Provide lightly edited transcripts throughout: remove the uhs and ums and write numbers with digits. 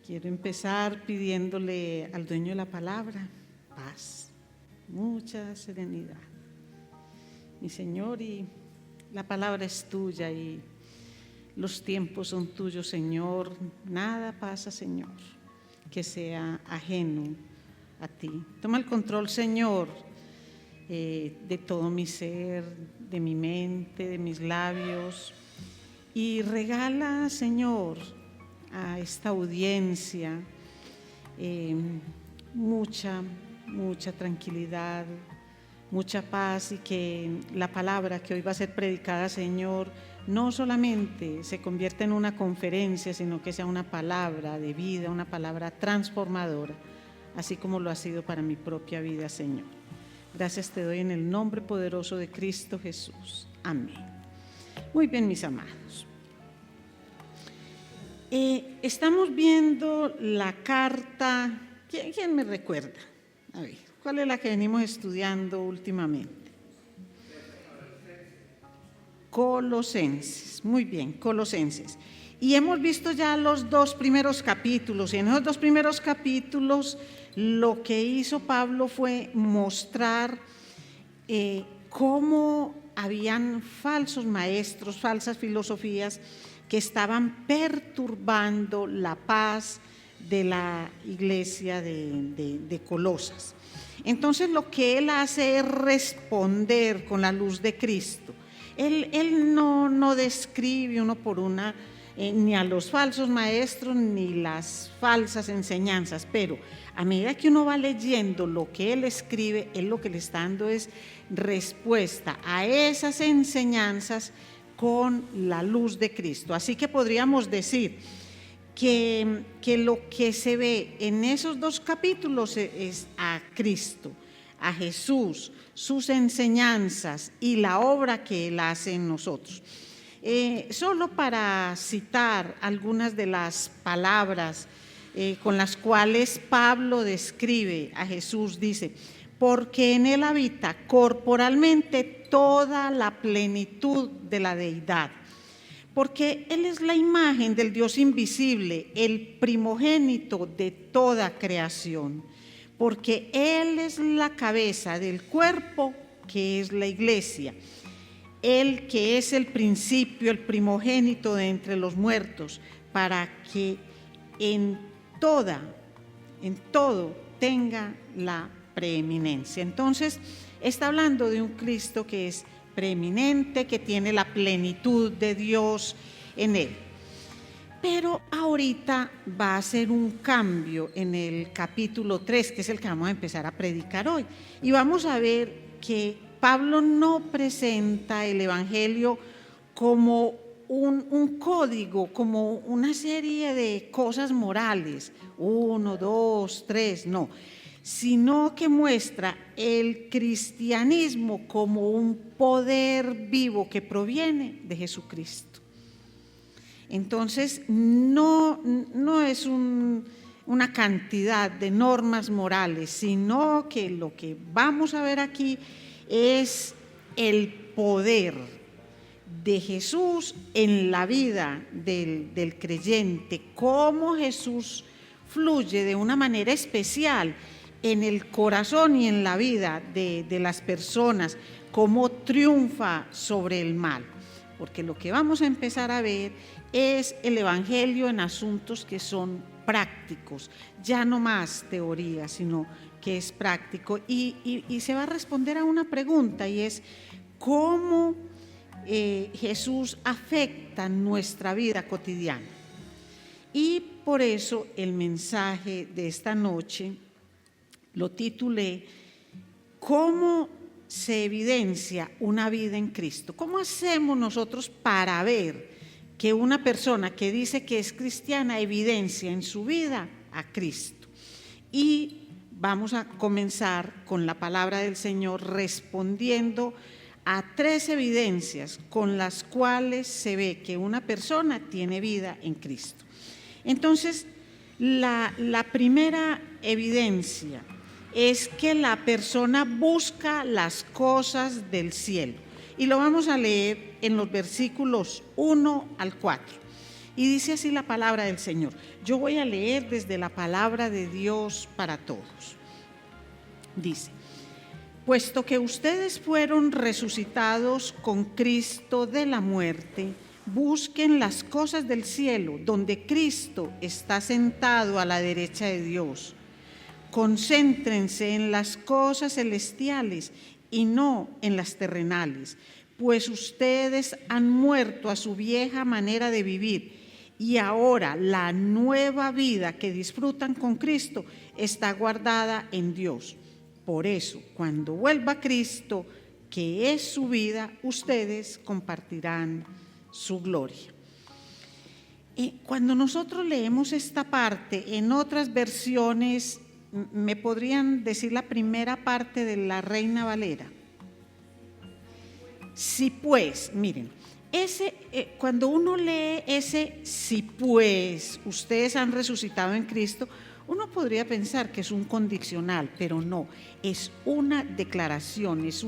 Quiero empezar pidiéndole al dueño de la palabra paz, mucha serenidad. Mi Señor, y la palabra es tuya y los tiempos son tuyos, Señor. Nada pasa, Señor, que sea ajeno a ti. Toma el control, Señor, de todo mi ser, de mi mente, de mis labios, y regala, Señor, a esta audiencia mucha tranquilidad, mucha paz, y que la palabra que hoy va a ser predicada, Señor, no solamente se convierta en una conferencia, sino que sea una palabra de vida, una palabra transformadora, así como lo ha sido para mi propia vida, Señor. Gracias te doy en el nombre poderoso de Cristo Jesús. Amén. Muy bien, mis amados. Estamos viendo la carta. ¿Quién me recuerda? A ver, ¿cuál es la que venimos estudiando últimamente? Colosenses. Muy bien, Colosenses. Y hemos visto ya los dos primeros capítulos, y en esos dos primeros capítulos lo que hizo Pablo fue mostrar cómo habían falsos maestros, falsas filosofías que estaban perturbando la paz de la iglesia de Colosas. Entonces lo que él hace es responder con la luz de Cristo. Él no describe uno por una ni a los falsos maestros ni las falsas enseñanzas, pero a medida que uno va leyendo lo que él escribe, él lo que le está dando es respuesta a esas enseñanzas con la luz de Cristo. Así que podríamos decir que lo que se ve en esos dos capítulos es a Cristo, a Jesús, sus enseñanzas y la obra que Él hace en nosotros. Solo para citar algunas de las palabras con las cuales Pablo describe a Jesús, dice: porque en Él habita corporalmente toda la plenitud de la deidad, porque Él es la imagen del Dios invisible, el primogénito de toda creación, porque Él es la cabeza del cuerpo que es la iglesia, Él que es el principio, el primogénito de entre los muertos, para que en todo tenga la preeminencia. Entonces está hablando de un Cristo que es preeminente, que tiene la plenitud de Dios en Él. Pero ahorita va a hacer un cambio en el capítulo 3, que es el que vamos a empezar a predicar hoy, y vamos a ver que Pablo no presenta el Evangelio como un código, como una serie de cosas morales, 1, 2, 3, no, sino que muestra el cristianismo como un poder vivo que proviene de Jesucristo. Entonces no es una cantidad de normas morales, sino que lo que vamos a ver aquí es el poder de Jesús en la vida del creyente, cómo Jesús fluye de una manera especial en el corazón y en la vida de las personas, cómo triunfa sobre el mal. Porque lo que vamos a empezar a ver es el Evangelio en asuntos que son prácticos, ya no más teoría, sino que es práctico, y se va a responder a una pregunta, y es cómo Jesús afecta nuestra vida cotidiana. Y por eso el mensaje de esta noche lo titulé ¿Cómo se evidencia una vida en Cristo? ¿Cómo hacemos nosotros para ver que una persona que dice que es cristiana evidencia en su vida a Cristo? Y vamos a comenzar con la palabra del Señor respondiendo a 3 evidencias con las cuales se ve que una persona tiene vida en Cristo. Entonces, la primera evidencia es que la persona busca las cosas del cielo. Y lo vamos a leer en los versículos 1 al 4. Y dice así la palabra del Señor. Yo voy a leer desde la palabra de Dios para todos. Dice: puesto que ustedes fueron resucitados con Cristo de la muerte, busquen las cosas del cielo, donde Cristo está sentado a la derecha de Dios. Concéntrense en las cosas celestiales y no en las terrenales, pues ustedes han muerto a su vieja manera de vivir y ahora la nueva vida que disfrutan con Cristo está guardada en Dios. Por eso, cuando vuelva Cristo, que es su vida, ustedes compartirán su gloria. Cuando nosotros leemos esta parte, en otras versiones me podrían decir la primera parte de la Reina Valera. Si pues, miren, cuando uno lee ese si pues ustedes han resucitado en Cristo, uno podría pensar que es un condicional, pero no, es una declaración, es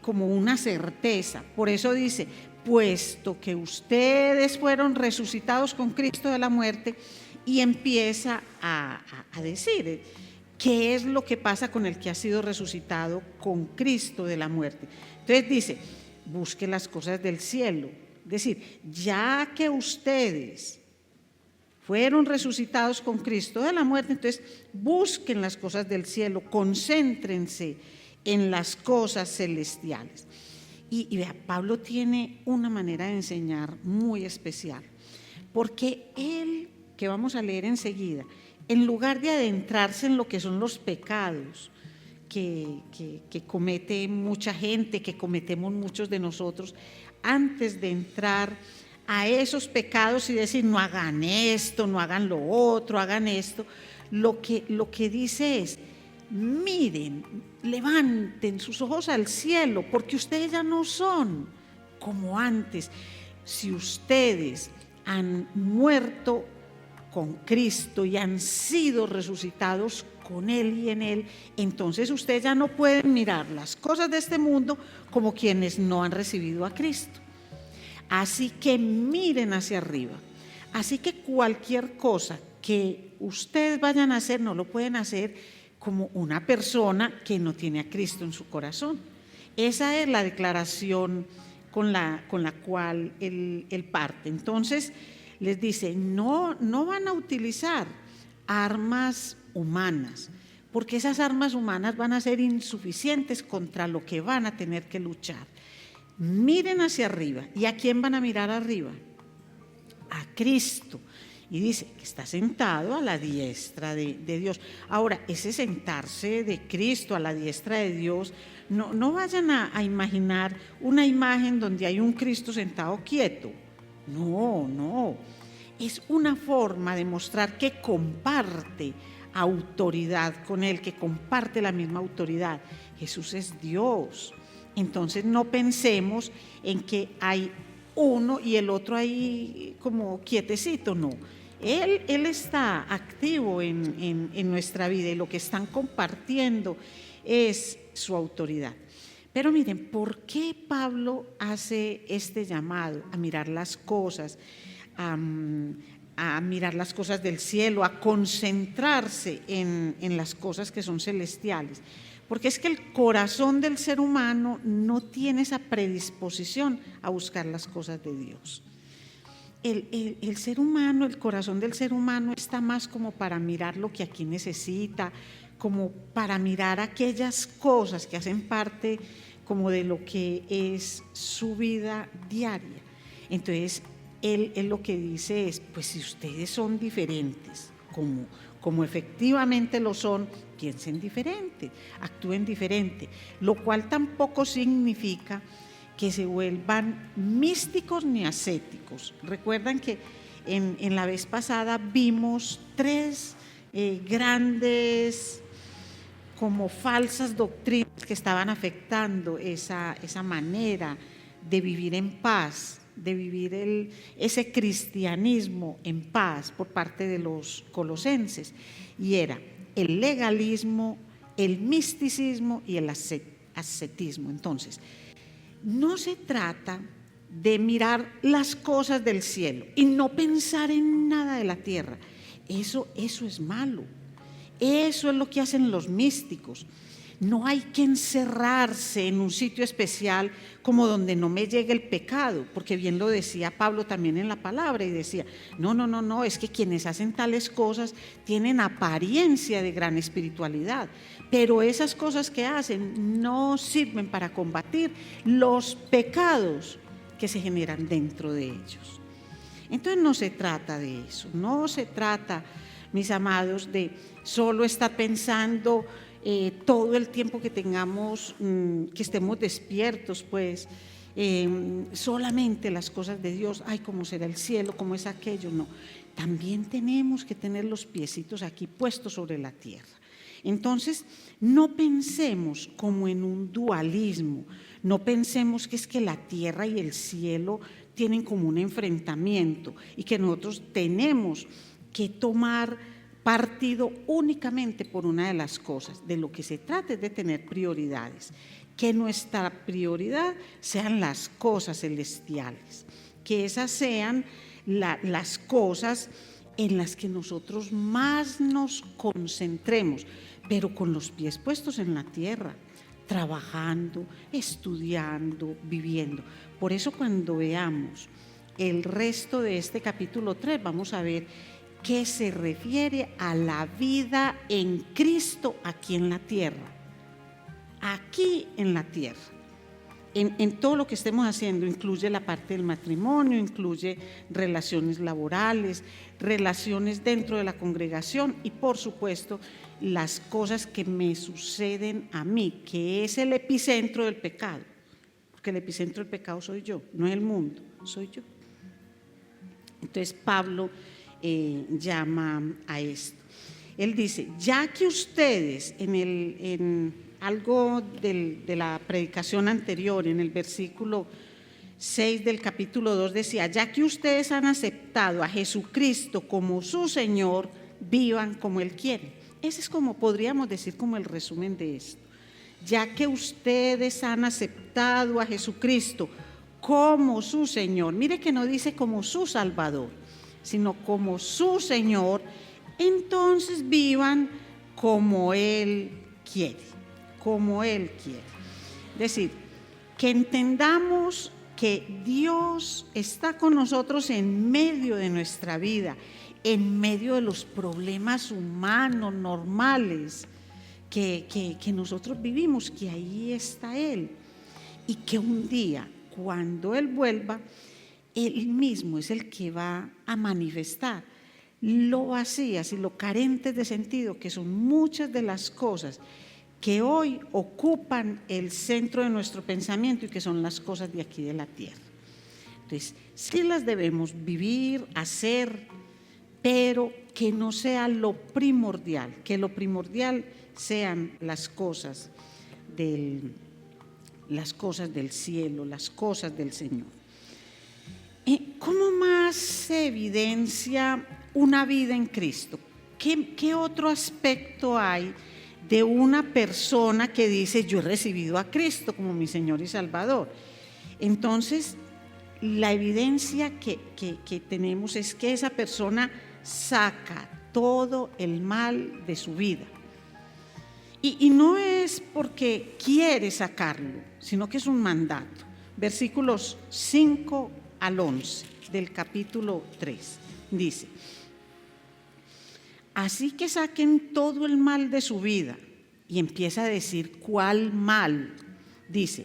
como una certeza. Por eso dice: puesto que ustedes fueron resucitados con Cristo de la muerte, y empieza a decir qué es lo que pasa con el que ha sido resucitado con Cristo de la muerte. Entonces dice: busque las cosas del cielo. Es decir, ya que ustedes fueron resucitados con Cristo de la muerte, entonces busquen las cosas del cielo, concéntrense en las cosas celestiales. Y vea, Pablo tiene una manera de enseñar muy especial, porque él, que vamos a leer enseguida, en lugar de adentrarse en lo que son los pecados que comete mucha gente, que cometemos muchos de nosotros, antes de entrar a esos pecados y decir no hagan esto, no hagan lo otro, hagan esto, lo que dice es: miren, levanten sus ojos al cielo, porque ustedes ya no son como antes. Si ustedes han muerto con Cristo y han sido resucitados con Él y en Él, entonces ustedes ya no pueden mirar las cosas de este mundo como quienes no han recibido a Cristo. Así que miren hacia arriba. Así que cualquier cosa que ustedes vayan a hacer, no lo pueden hacer como una persona que no tiene a Cristo en su corazón. Esa es la declaración con la cual él parte. Entonces les dice: no van a utilizar armas humanas, porque esas armas humanas van a ser insuficientes contra lo que van a tener que luchar. Miren hacia arriba. ¿Y a quién van a mirar arriba? A Cristo. Y dice que está sentado a la diestra de Dios. Ahora, ese sentarse de Cristo a la diestra de Dios, no vayan a imaginar una imagen donde hay un Cristo sentado quieto. No. Es una forma de mostrar que comparte autoridad con Él, que comparte la misma autoridad. Jesús es Dios. Entonces no pensemos en que hay uno y el otro ahí como quietecito, no. Él está activo en nuestra vida y lo que están compartiendo es su autoridad. Pero miren, ¿por qué Pablo hace este llamado a mirar las cosas, a mirar las cosas del cielo, a concentrarse en las cosas que son celestiales? Porque es que el corazón del ser humano no tiene esa predisposición a buscar las cosas de Dios. El ser humano, el corazón del ser humano está más como para mirar lo que aquí necesita, como para mirar aquellas cosas que hacen parte como de lo que es su vida diaria. Entonces, él lo que dice es: pues si ustedes son diferentes, como efectivamente lo son, piensen diferente, actúen diferente, lo cual tampoco significa que se vuelvan místicos ni ascéticos. Recuerdan que en la vez pasada vimos tres grandes como falsas doctrinas que estaban afectando esa manera de vivir en paz, de vivir ese cristianismo en paz por parte de los colosenses, y era el legalismo, el misticismo y el ascetismo. Entonces, no se trata de mirar las cosas del cielo y no pensar en nada de la tierra. Eso es malo. Eso es lo que hacen los místicos. No hay que encerrarse en un sitio especial como donde no me llegue el pecado, porque bien lo decía Pablo también en la palabra y decía, no, es que quienes hacen tales cosas tienen apariencia de gran espiritualidad, pero esas cosas que hacen no sirven para combatir los pecados que se generan dentro de ellos. Entonces no se trata de eso, no se trata, mis amados, de solo estar pensando todo el tiempo que tengamos, que estemos despiertos, pues solamente las cosas de Dios, ay, cómo será el cielo, cómo es aquello, no. También tenemos que tener los piecitos aquí puestos sobre la tierra. Entonces, no pensemos como en un dualismo, no pensemos que es que la tierra y el cielo tienen como un enfrentamiento y que nosotros tenemos que tomar partido únicamente por una de las cosas. De lo que se trata es de tener prioridades, que nuestra prioridad sean las cosas celestiales, que esas sean las cosas en las que nosotros más nos concentremos, pero con los pies puestos en la tierra, trabajando, estudiando, viviendo. Por eso cuando veamos el resto de este capítulo 3 vamos a ver que se refiere a la vida en Cristo aquí en la tierra. Aquí en la tierra. En todo lo que estemos haciendo, incluye la parte del matrimonio, incluye relaciones laborales, relaciones dentro de la congregación y por supuesto las cosas que me suceden a mí, que es el epicentro del pecado, porque el epicentro del pecado soy yo, no es el mundo, soy yo. Entonces Pablo llama a esto. Él dice, ya que ustedes en algo de la predicación anterior, en el versículo 6 del capítulo 2 decía, ya que ustedes han aceptado a Jesucristo como su Señor, vivan como Él quiere. Ese es como podríamos decir como el resumen de esto. Ya que ustedes han aceptado a Jesucristo como su Señor, mire que no dice como su Salvador, sino como su Señor, entonces vivan como Él quiere, como Él quiere. Es decir, que entendamos que Dios está con nosotros en medio de nuestra vida, en medio de los problemas humanos normales que nosotros vivimos, que ahí está Él. Y que un día, cuando Él vuelva, Él mismo es el que va a manifestar lo vacías y lo carentes de sentido que son muchas de las cosas que hoy ocupan el centro de nuestro pensamiento y que son las cosas de aquí de la tierra. Entonces, sí las debemos vivir, hacer, pero que no sea lo primordial, que lo primordial sean las cosas del cielo, las cosas del Señor. ¿Cómo más se evidencia una vida en Cristo? ¿Qué otro aspecto hay de una persona que dice yo he recibido a Cristo como mi Señor y Salvador? Entonces, la evidencia que tenemos es que esa persona saca todo el mal de su vida. Y no es porque quiere sacarlo, sino que es un mandato. Versículos 5 al 11 del capítulo 3 dice: así que saquen todo el mal de su vida. Y empieza a decir cuál mal. Dice: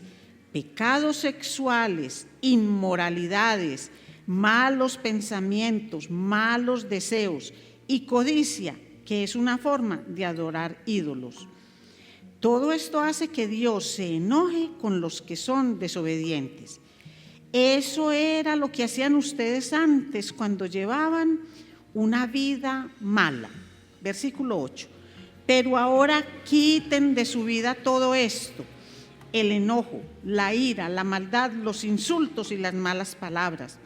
pecados sexuales, inmoralidades, malos pensamientos, malos deseos y codicia, que es una forma de adorar ídolos. Todo esto hace que Dios se enoje con los que son desobedientes. Eso era lo que hacían ustedes antes cuando llevaban una vida mala. Versículo 8. Pero ahora quiten de su vida todo esto: el enojo, la ira, la maldad, los insultos y las malas palabras.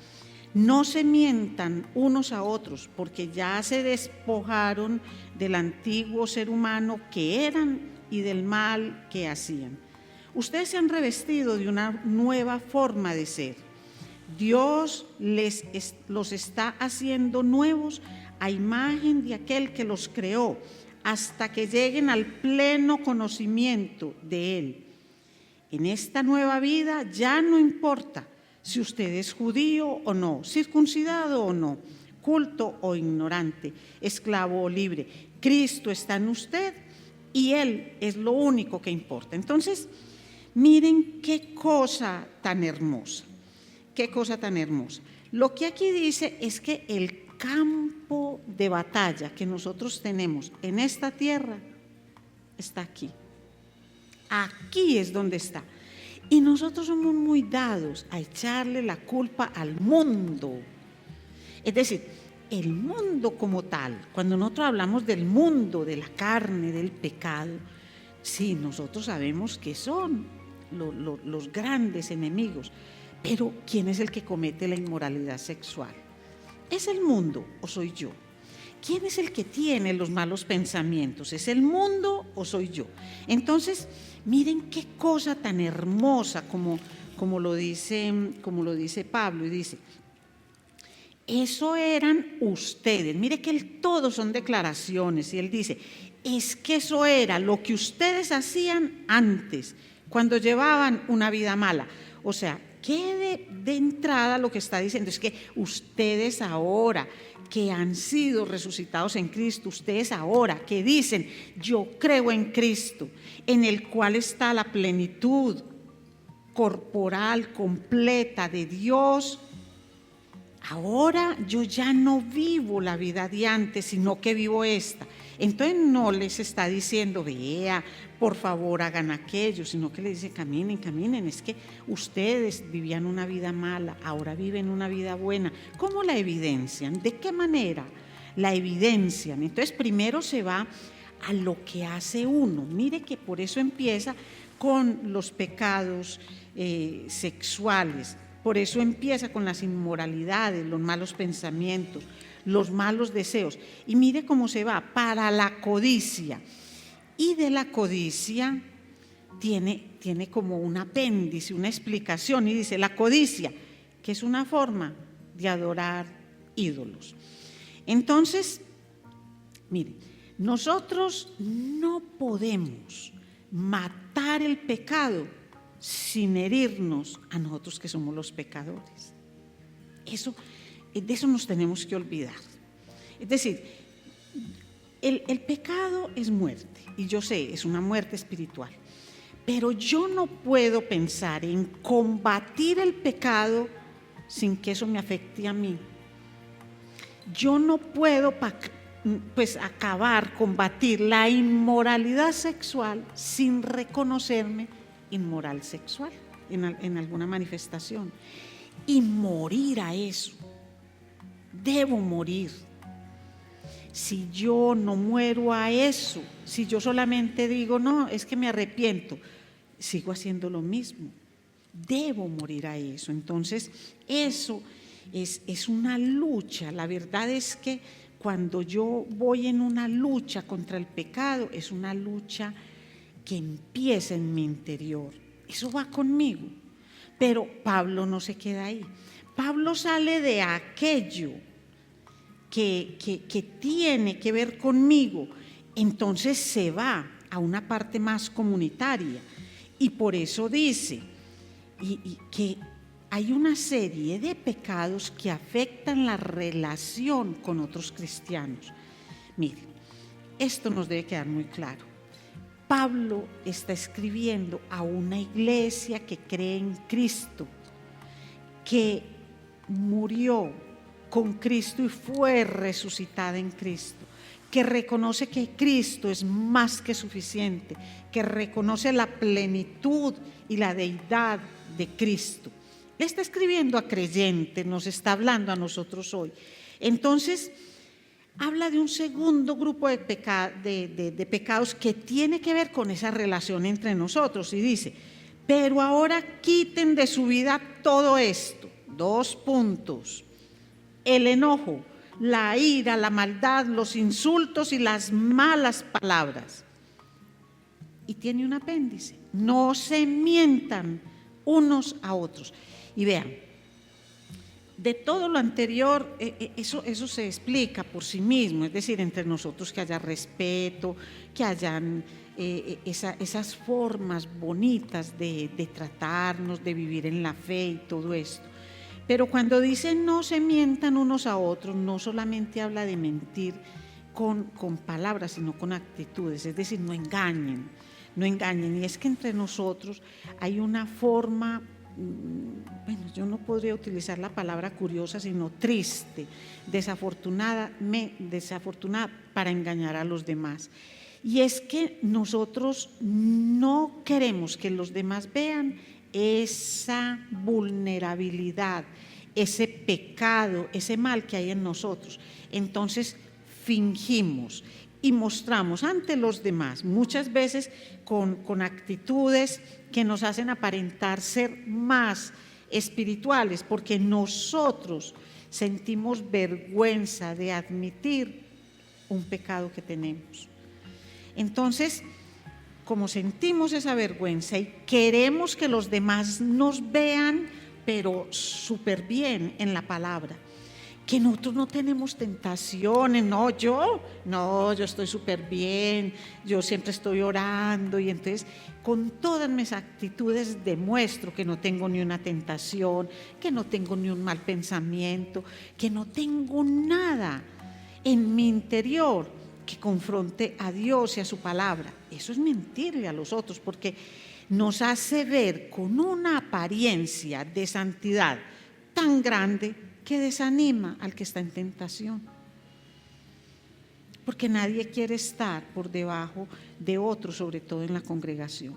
No se mientan unos a otros, porque ya se despojaron del antiguo ser humano que eran y del mal que hacían. Ustedes se han revestido de una nueva forma de ser. Dios los está haciendo nuevos a imagen de aquel que los creó, hasta que lleguen al pleno conocimiento de Él. En esta nueva vida ya no importa si usted es judío o no, circuncidado o no, culto o ignorante, esclavo o libre. Cristo está en usted y Él es lo único que importa. Entonces, miren qué cosa tan hermosa, qué cosa tan hermosa. Lo que aquí dice es que el campo de batalla que nosotros tenemos en esta tierra está aquí. Aquí es donde está. Y nosotros somos muy dados a echarle la culpa al mundo. Es decir, el mundo como tal, cuando nosotros hablamos del mundo, de la carne, del pecado, sí, nosotros sabemos que son los grandes enemigos, pero ¿quién es el que comete la inmoralidad sexual? ¿Es el mundo o soy yo? ¿Quién es el que tiene los malos pensamientos? ¿Es el mundo o soy yo? Entonces, miren qué cosa tan hermosa como lo dice Pablo, y dice, eso eran ustedes. Mire que todos son declaraciones, y él dice, es que eso era lo que ustedes hacían antes, cuando llevaban una vida mala. O sea, que de entrada lo que está diciendo es que ustedes ahora que han sido resucitados en Cristo, ustedes ahora que dicen, yo creo en Cristo, en el cual está la plenitud corporal completa de Dios, ahora yo ya no vivo la vida de antes, sino que vivo esta. Entonces no les está diciendo, vea, por favor hagan aquello, sino que les dice, caminen, caminen. Es que ustedes vivían una vida mala, ahora viven una vida buena. ¿Cómo la evidencian? ¿De qué manera la evidencian? Entonces primero se va a lo que hace uno. Mire que por eso empieza con los pecados sexuales. Por eso empieza con las inmoralidades, los malos pensamientos, los malos deseos. Y mire cómo se va para la codicia. Y de la codicia tiene como un apéndice, una explicación. Y dice, la codicia, que es una forma de adorar ídolos. Entonces, mire, nosotros no podemos matar el pecado sin herirnos a nosotros que somos los pecadores. De eso nos tenemos que olvidar. Es decir, el pecado es muerte, y yo sé, es una muerte espiritual, pero yo no puedo pensar en combatir el pecado sin que eso me afecte a mí. Yo no puedo combatir la inmoralidad sexual sin reconocerme inmoral sexual en alguna manifestación y morir a eso. Debo morir. Si yo no muero a eso, si yo solamente digo, no, es que me arrepiento, sigo haciendo lo mismo. Debo morir a eso. Entonces, eso es una lucha. La verdad es que cuando yo voy en una lucha contra el pecado, es una lucha que empieza en mi interior. Eso va conmigo. Pero Pablo no se queda ahí. Pablo sale de aquello que tiene que ver conmigo, entonces se va a una parte más comunitaria, y por eso dice que hay una serie de pecados que afectan la relación con otros cristianos. Miren, esto nos debe quedar muy claro. Pablo está escribiendo a una iglesia que cree en Cristo, que murió con Cristo y fue resucitada en Cristo, que reconoce que Cristo es más que suficiente, que reconoce la plenitud y la deidad de Cristo. Le está escribiendo a creyentes, nos está hablando a nosotros hoy. Entonces, habla de un segundo grupo de pecados que tiene que ver con esa relación entre nosotros, y dice, pero ahora quiten de su vida todo esto. 2 puntos. El enojo, la ira, la maldad, los insultos y las malas palabras. Y tiene un apéndice, no se mientan unos a otros. Y vean, De todo lo anterior, eso se explica por sí mismo, es decir, entre nosotros que haya respeto, que hayan esas formas bonitas de tratarnos, de vivir en la fe y todo esto. Pero cuando dice no se mientan unos a otros, no solamente habla de mentir con palabras, sino con actitudes, es decir, no engañen. Y es que entre nosotros hay una forma, bueno, yo no podría utilizar la palabra curiosa, sino triste, desafortunada para engañar a los demás. Y es que nosotros no queremos que los demás vean esa vulnerabilidad, ese pecado, ese mal que hay en nosotros. Entonces fingimos y mostramos ante los demás, muchas veces con actitudes que nos hacen aparentar ser más espirituales, porque nosotros sentimos vergüenza de admitir un pecado que tenemos. Entonces, como sentimos esa vergüenza y queremos que los demás nos vean, pero súper bien en la palabra, que nosotros no tenemos tentaciones, yo estoy súper bien, yo siempre estoy orando, y entonces con todas mis actitudes demuestro que no tengo ni una tentación, que no tengo ni un mal pensamiento, que no tengo nada en mi interior que confronte a Dios y a su palabra. Eso es mentirle a los otros, porque nos hace ver con una apariencia de santidad tan grande que desanima al que está en tentación, porque nadie quiere estar por debajo de otro, sobre todo en la congregación,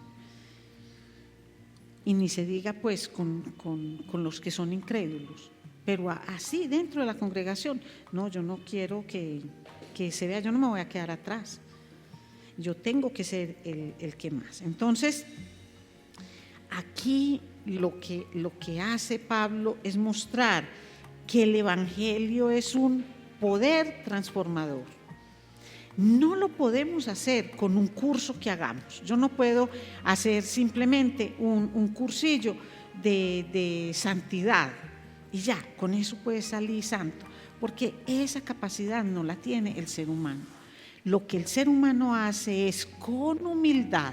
y ni se diga pues con los que son incrédulos, pero así dentro de la congregación, no, yo no quiero que se vea, yo no me voy a quedar atrás, yo tengo que ser el que más. Entonces aquí lo que hace Pablo es mostrar que el evangelio es un poder transformador. No lo podemos hacer con un curso que hagamos. Yo no puedo hacer simplemente un cursillo de santidad y ya, con eso puede salir santo, porque esa capacidad no la tiene el ser humano. Lo que el ser humano hace es, con humildad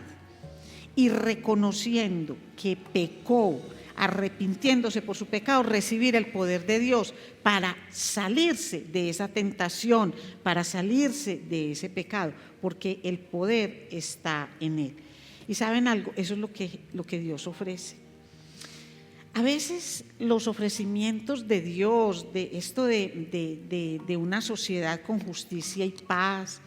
y reconociendo que pecó, arrepintiéndose por su pecado, recibir el poder de Dios para salirse de esa tentación, para salirse de ese pecado, porque el poder está en él. Y ¿saben algo? Eso es lo que Dios ofrece. A veces los ofrecimientos de Dios, de esto de una sociedad con justicia y paz,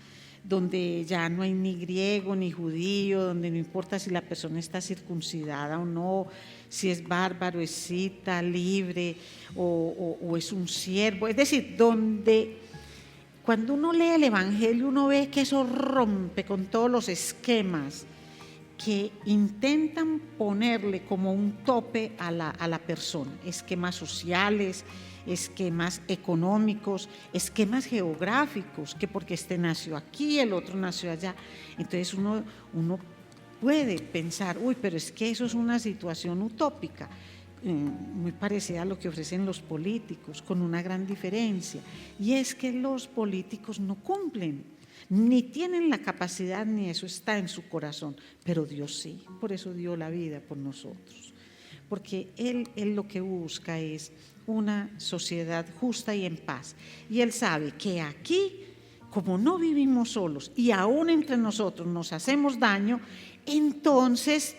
donde ya no hay ni griego ni judío, donde no importa si la persona está circuncidada o no, si es bárbaro, es cita, libre o es un siervo, es decir, donde cuando uno lee el evangelio uno ve que eso rompe con todos los esquemas que intentan ponerle como un tope a la persona, esquemas sociales, esquemas económicos, esquemas geográficos, que porque este nació aquí, el otro nació allá. Entonces uno puede pensar, pero es que eso es una situación utópica, muy parecida a lo que ofrecen los políticos, con una gran diferencia, y es que los políticos no cumplen, ni tienen la capacidad, ni eso está en su corazón, pero Dios sí, por eso dio la vida por nosotros, porque Él lo que busca es una sociedad justa y en paz, y Él sabe que aquí, como no vivimos solos y aún entre nosotros nos hacemos daño, entonces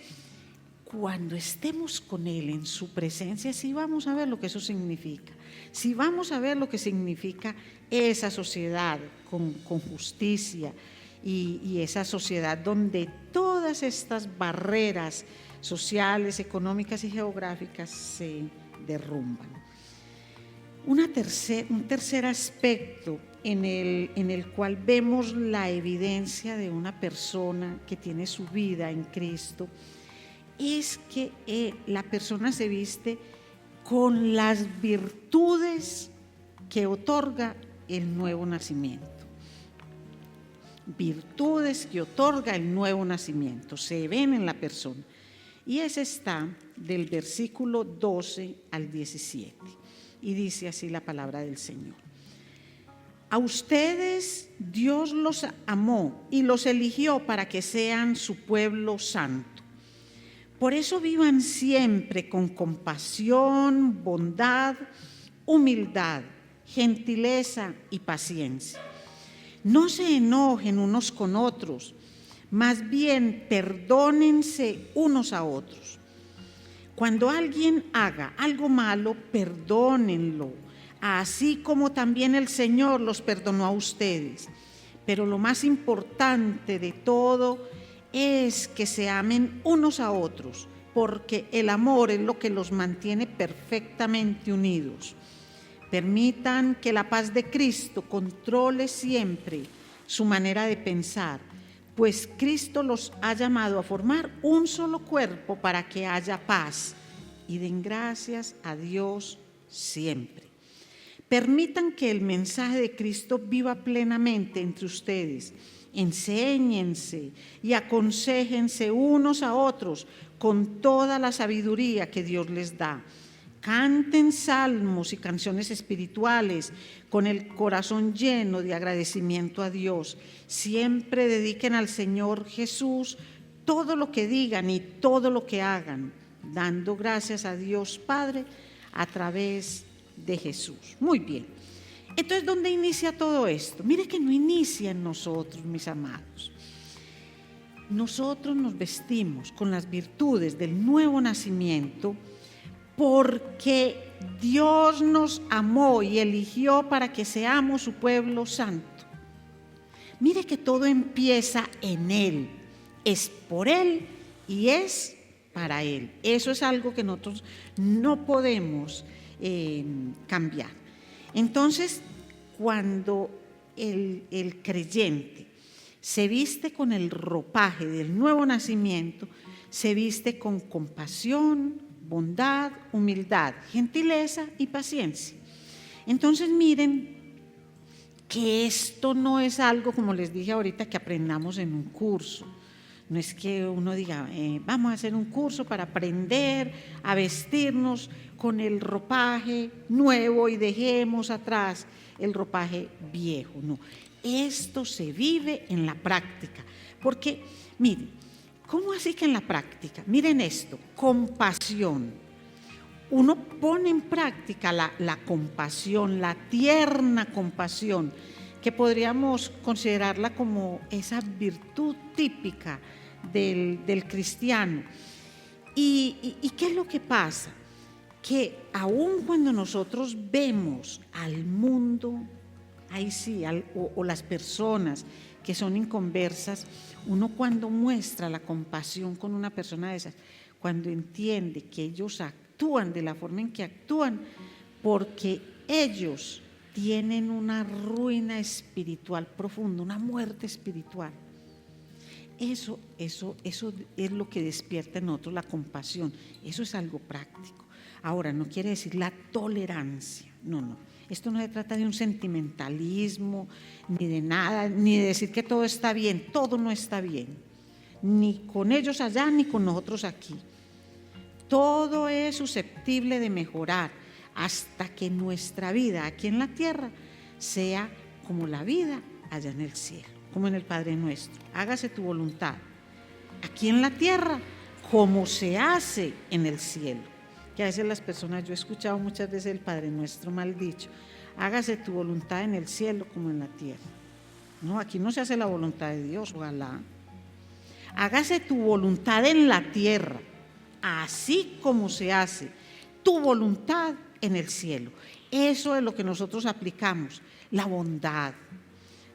cuando estemos con Él en su presencia, sí vamos a ver lo que eso significa, sí vamos a ver lo que significa esa sociedad con justicia y esa sociedad donde todas estas barreras sociales, económicas y geográficas se derrumban. Un tercer aspecto en el cual vemos la evidencia de una persona que tiene su vida en Cristo es que la persona se viste con las virtudes que otorga el nuevo nacimiento. Virtudes que otorga el nuevo nacimiento, se ven en la persona. Y ese está del versículo 12 al 17. Y dice así la palabra del Señor. A ustedes Dios los amó y los eligió para que sean su pueblo santo. Por eso vivan siempre con compasión, bondad, humildad, gentileza y paciencia. No se enojen unos con otros, más bien perdónense unos a otros. Cuando alguien haga algo malo, perdónenlo, así como también el Señor los perdonó a ustedes. Pero lo más importante de todo es que se amen unos a otros, porque el amor es lo que los mantiene perfectamente unidos. Permitan que la paz de Cristo controle siempre su manera de pensar, pues Cristo los ha llamado a formar un solo cuerpo para que haya paz, y den gracias a Dios siempre. Permitan que el mensaje de Cristo viva plenamente entre ustedes. Enséñense y aconséjense unos a otros con toda la sabiduría que Dios les da. Canten salmos y canciones espirituales con el corazón lleno de agradecimiento a Dios. Siempre dediquen al Señor Jesús todo lo que digan y todo lo que hagan, dando gracias a Dios Padre a través de Jesús. Muy bien. Entonces, ¿dónde inicia todo esto? Mire que no inicia en nosotros, mis amados. Nosotros nos vestimos con las virtudes del nuevo nacimiento porque Dios nos amó y eligió para que seamos su pueblo santo. Mire que todo empieza en Él, es por Él y es para Él. Eso es algo que nosotros no podemos cambiar. Entonces, cuando el creyente se viste con el ropaje del nuevo nacimiento, se viste con compasión, bondad, humildad, gentileza y paciencia. Entonces miren que esto no es algo, como les dije ahorita, que aprendamos en un curso. No es que uno diga, vamos a hacer un curso para aprender a vestirnos con el ropaje nuevo y dejemos atrás el ropaje viejo. No, esto se vive en la práctica. Porque, miren, ¿cómo así que en la práctica? Miren esto, compasión. Uno pone en práctica la compasión, la tierna compasión, que podríamos considerarla como esa virtud típica del cristiano. ¿Y qué es lo que pasa? Que aun cuando nosotros vemos al mundo, ahí sí, o las personas que son inconversas, uno cuando muestra la compasión con una persona de esas, cuando entiende que ellos actúan de la forma en que actúan, porque ellos tienen una ruina espiritual profunda, una muerte espiritual. Eso es lo que despierta en nosotros la compasión. Eso es algo práctico. Ahora, no quiere decir la tolerancia, no. Esto no se trata de un sentimentalismo, ni de nada, ni de decir que todo está bien. Todo no está bien, ni con ellos allá, ni con nosotros aquí. Todo es susceptible de mejorar hasta que nuestra vida aquí en la tierra sea como la vida allá en el cielo, como en el Padre Nuestro. Hágase tu voluntad aquí en la tierra como se hace en el cielo. Que a veces las personas, yo he escuchado muchas veces el Padre Nuestro mal dicho, hágase tu voluntad en el cielo como en la tierra. No, aquí no se hace la voluntad de Dios, ojalá. Hágase tu voluntad en la tierra, así como se hace tu voluntad en el cielo. Eso es lo que nosotros aplicamos, la bondad.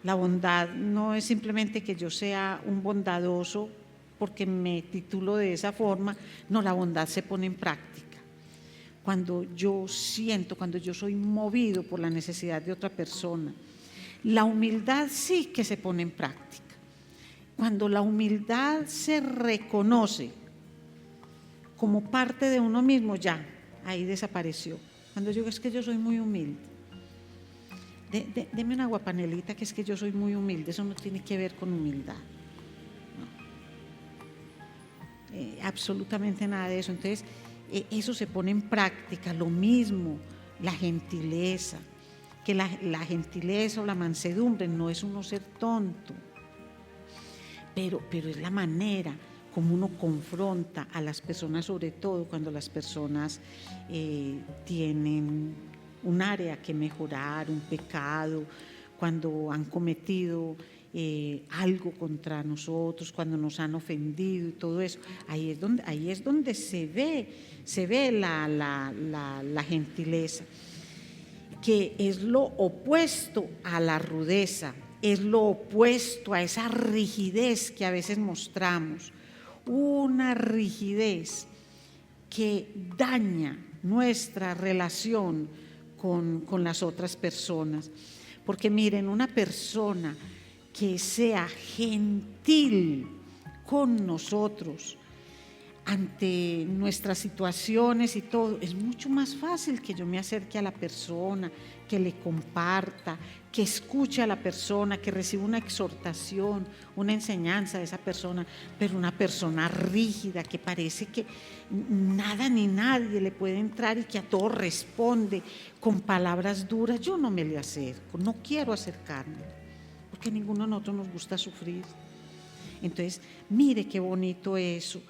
La bondad no es simplemente que yo sea un bondadoso porque me titulo de esa forma, no, la bondad se pone en práctica. Cuando yo siento, cuando yo soy movido por la necesidad de otra persona. La humildad sí que se pone en práctica. Cuando la humildad se reconoce como parte de uno mismo, ya, ahí desapareció. Cuando yo digo, es que yo soy muy humilde. Deme una aguapanelita, que es que yo soy muy humilde. Eso no tiene que ver con humildad. No. Absolutamente nada de eso. Entonces, eso se pone en práctica. Lo mismo la gentileza, que la gentileza o la mansedumbre no es uno ser tonto, pero es la manera como uno confronta a las personas, sobre todo cuando las personas tienen un área que mejorar, un pecado, cuando han cometido algo contra nosotros, cuando nos han ofendido y todo eso. Ahí es donde se ve la gentileza, que es lo opuesto a la rudeza, es lo opuesto a esa rigidez que a veces mostramos, una rigidez que daña nuestra relación con las otras personas. Porque miren, una persona que sea gentil con nosotros ante nuestras situaciones y todo, es mucho más fácil que yo me acerque a la persona, que le comparta, que escuche a la persona, que reciba una exhortación, una enseñanza de esa persona. Pero una persona rígida, que parece que nada ni nadie le puede entrar y que a todo responde con palabras duras, yo no me le acerco, no quiero acercarme, porque a ninguno de nosotros nos gusta sufrir. Entonces, mire qué bonito eso,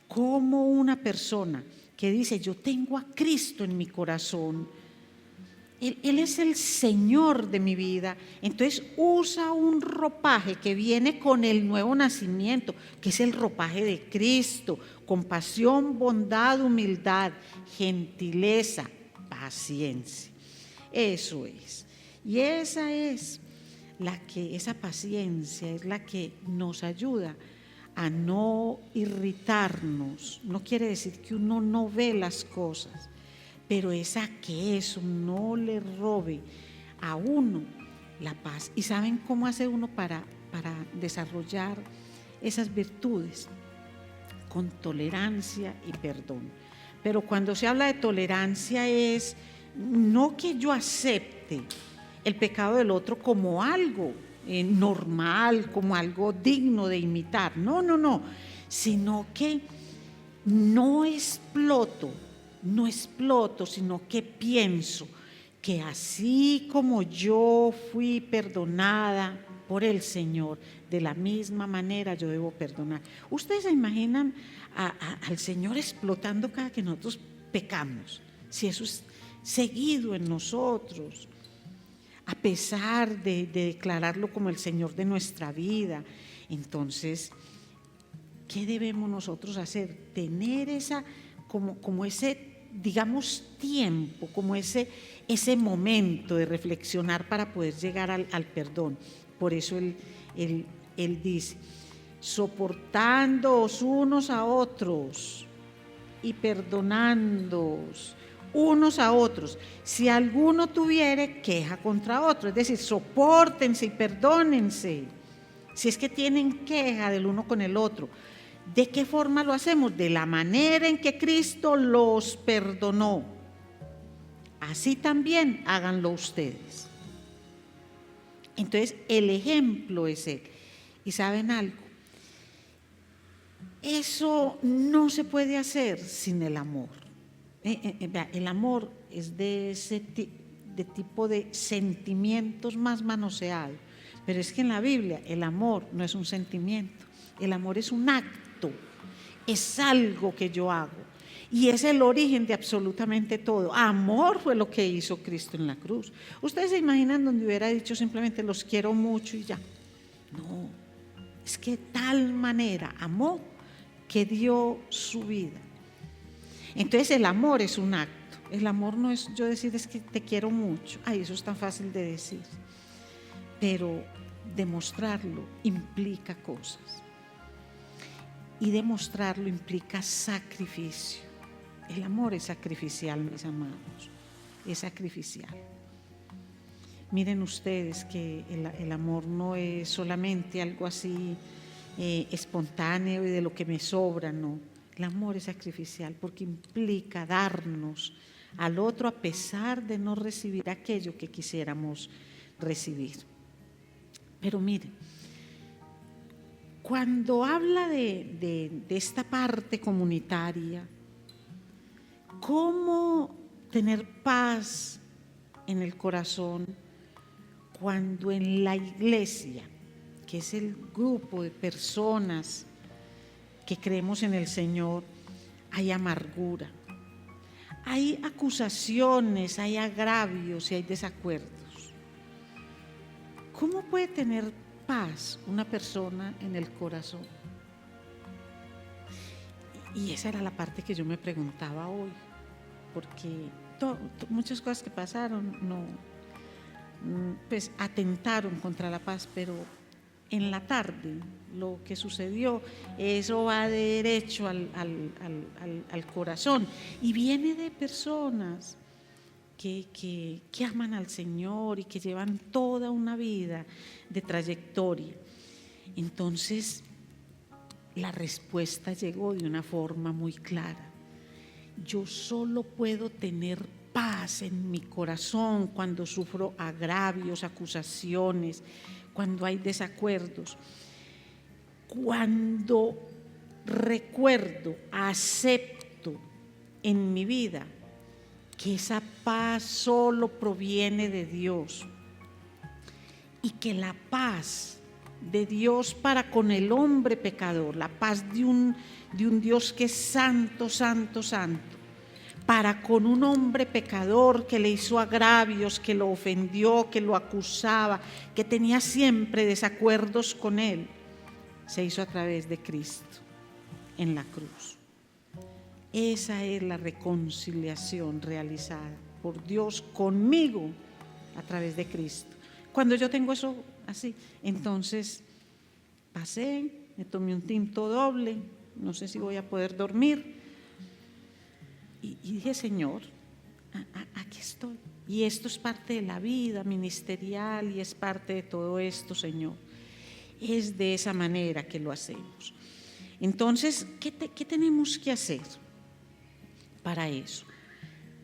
como una persona que dice, yo tengo a Cristo en mi corazón, Él es el Señor de mi vida, entonces usa un ropaje que viene con el nuevo nacimiento, que es el ropaje de Cristo: compasión, bondad, humildad, gentileza, paciencia. Eso es. Y esa paciencia es la que nos ayuda a no irritarnos. No quiere decir que uno no ve las cosas, pero es a que eso no le robe a uno la paz. ¿Y saben cómo hace uno para desarrollar esas virtudes? Con tolerancia y perdón. Pero cuando se habla de tolerancia es no que yo acepte el pecado del otro como algo normal, como algo digno de imitar, no, sino que no exploto, sino que pienso que así como yo fui perdonada por el Señor, de la misma manera yo debo perdonar. ¿Ustedes se imaginan al Señor explotando cada que nosotros pecamos? Si eso es seguido en nosotros, a pesar de declararlo como el Señor de nuestra vida. Entonces, ¿qué debemos nosotros hacer? Tener como ese, digamos, tiempo, como ese momento de reflexionar para poder llegar al perdón. Por eso él dice, soportándoos unos a otros y perdonándoos unos a otros, si alguno tuviere queja contra otro. Es decir, sopórtense y perdónense si es que tienen queja del uno con el otro. ¿De qué forma lo hacemos? De la manera en que Cristo los perdonó, así también háganlo ustedes. Entonces, el ejemplo es Él. ¿Y saben algo? Eso no se puede hacer sin el amor. El amor es de ese tipo de sentimientos más manoseados. Pero es que en la Biblia el amor no es un sentimiento, el amor es un acto, es algo que yo hago. Y es el origen de absolutamente todo. Amor fue lo que hizo Cristo en la cruz. ¿Ustedes se imaginan donde hubiera dicho simplemente los quiero mucho y ya? No, es que de tal manera amó que dio su vida. Entonces el amor es un acto. El amor no es yo decir es que te quiero mucho. Ay, eso es tan fácil de decir. Pero demostrarlo implica cosas. Y demostrarlo implica sacrificio. El amor es sacrificial, mis amados. Es sacrificial. Miren ustedes que el amor no es solamente algo así espontáneo y de lo que me sobra, no. El amor es sacrificial porque implica darnos al otro a pesar de no recibir aquello que quisiéramos recibir. Pero mire, cuando habla de esta parte comunitaria, ¿cómo tener paz en el corazón cuando en la iglesia, que es el grupo de personas que creemos en el Señor, hay amargura, hay acusaciones, hay agravios y hay desacuerdos? ¿Cómo puede tener paz una persona en el corazón? Y esa era la parte que yo me preguntaba hoy, porque muchas cosas que pasaron pues atentaron contra la paz, pero en la tarde lo que sucedió, eso va derecho al corazón y viene de personas que aman al Señor y que llevan toda una vida de trayectoria. Entonces, la respuesta llegó de una forma muy clara. Yo solo puedo tener paz en mi corazón cuando sufro agravios, acusaciones, cuando hay desacuerdos, cuando recuerdo, acepto en mi vida que esa paz solo proviene de Dios y que la paz de Dios para con el hombre pecador, la paz de un Dios que es santo, santo, santo, para con un hombre pecador que le hizo agravios, que lo ofendió, que lo acusaba, que tenía siempre desacuerdos con él, se hizo a través de Cristo en la cruz. Esa es la reconciliación realizada por Dios conmigo a través de Cristo. Cuando yo tengo eso así, entonces pasé, me tomé un tinto doble, no sé si voy a poder dormir, y dije: Señor, aquí estoy, y esto es parte de la vida ministerial y es parte de todo esto, Señor. Es de esa manera que lo hacemos. Entonces, ¿qué tenemos que hacer para eso?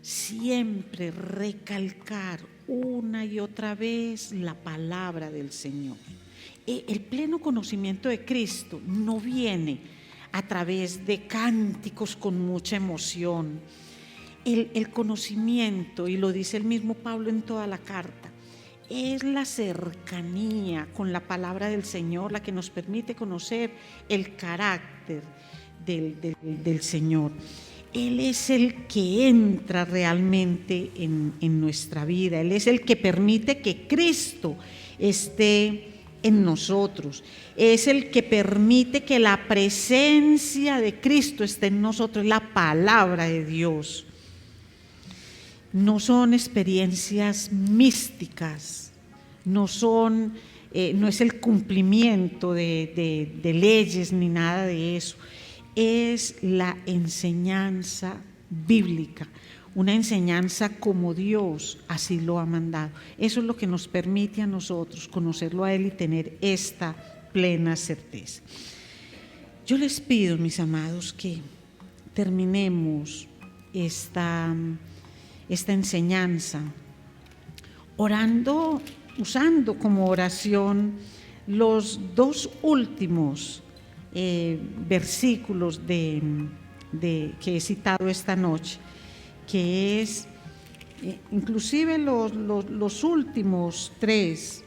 Siempre recalcar una y otra vez la palabra del Señor. El pleno conocimiento de Cristo no viene a través de cánticos con mucha emoción. El conocimiento, y lo dice el mismo Pablo en toda la carta, es la cercanía con la palabra del Señor la que nos permite conocer el carácter del Señor. Él es el que entra realmente en nuestra vida. Él es el que permite que Cristo esté en nosotros. Es el que permite que la presencia de Cristo esté en nosotros, la palabra de Dios. No son experiencias místicas, no es el cumplimiento de leyes ni nada de eso. Es la enseñanza bíblica, una enseñanza como Dios así lo ha mandado. Eso es lo que nos permite a nosotros conocerlo a Él y tener esta plena certeza. Yo les pido, mis amados, que terminemos esta enseñanza orando, usando como oración los dos últimos versículos que he citado esta noche, que es inclusive los últimos tres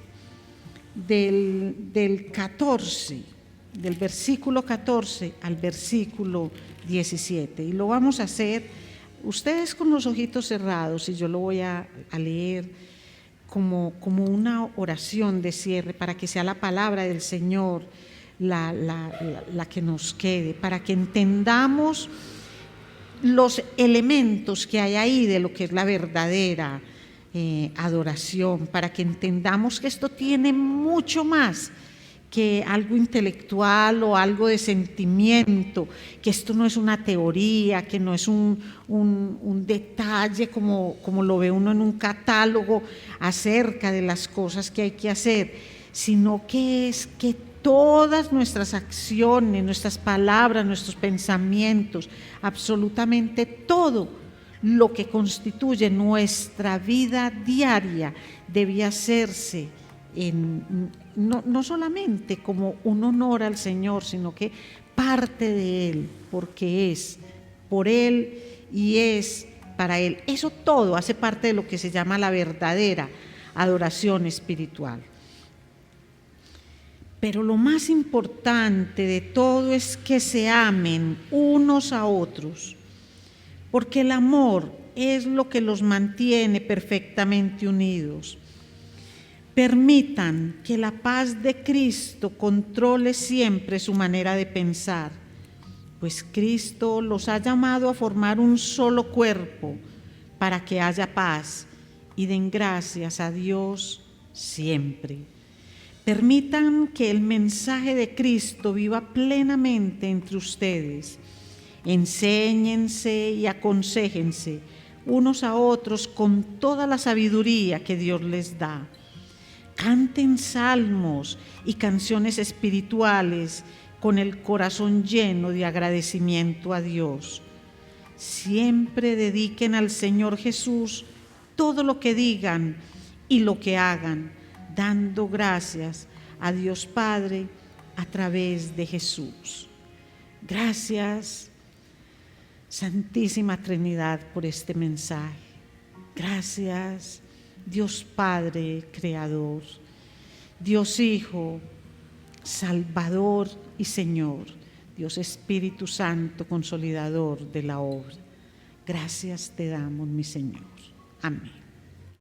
del 14, del versículo 14 al versículo 17, y lo vamos a hacer ustedes con los ojitos cerrados, y yo lo voy a leer como una oración de cierre, para que sea la palabra del Señor la que nos quede, para que entendamos los elementos que hay ahí de lo que es la verdadera adoración, para que entendamos que esto tiene mucho más que algo intelectual o algo de sentimiento, que esto no es una teoría, que no es un detalle como lo ve uno en un catálogo acerca de las cosas que hay que hacer, sino que es que todas nuestras acciones, nuestras palabras, nuestros pensamientos, absolutamente todo lo que constituye nuestra vida diaria debe hacerse no solamente como un honor al Señor, sino que parte de Él, porque es por Él y es para Él. Eso todo hace parte de lo que se llama la verdadera adoración espiritual. Pero lo más importante de todo es que se amen unos a otros, porque el amor es lo que los mantiene perfectamente unidos. Permitan que la paz de Cristo controle siempre su manera de pensar, pues Cristo los ha llamado a formar un solo cuerpo para que haya paz y den gracias a Dios siempre. Permitan que el mensaje de Cristo viva plenamente entre ustedes. Enséñense y aconséjense unos a otros con toda la sabiduría que Dios les da. Canten salmos y canciones espirituales con el corazón lleno de agradecimiento a Dios. Siempre dediquen al Señor Jesús todo lo que digan y lo que hagan, dando gracias a Dios Padre a través de Jesús. Gracias, Santísima Trinidad, por este mensaje. Gracias, Dios Padre, Creador, Dios Hijo, Salvador y Señor, Dios Espíritu Santo, Consolidador de la obra. Gracias te damos, mi Señor. Amén.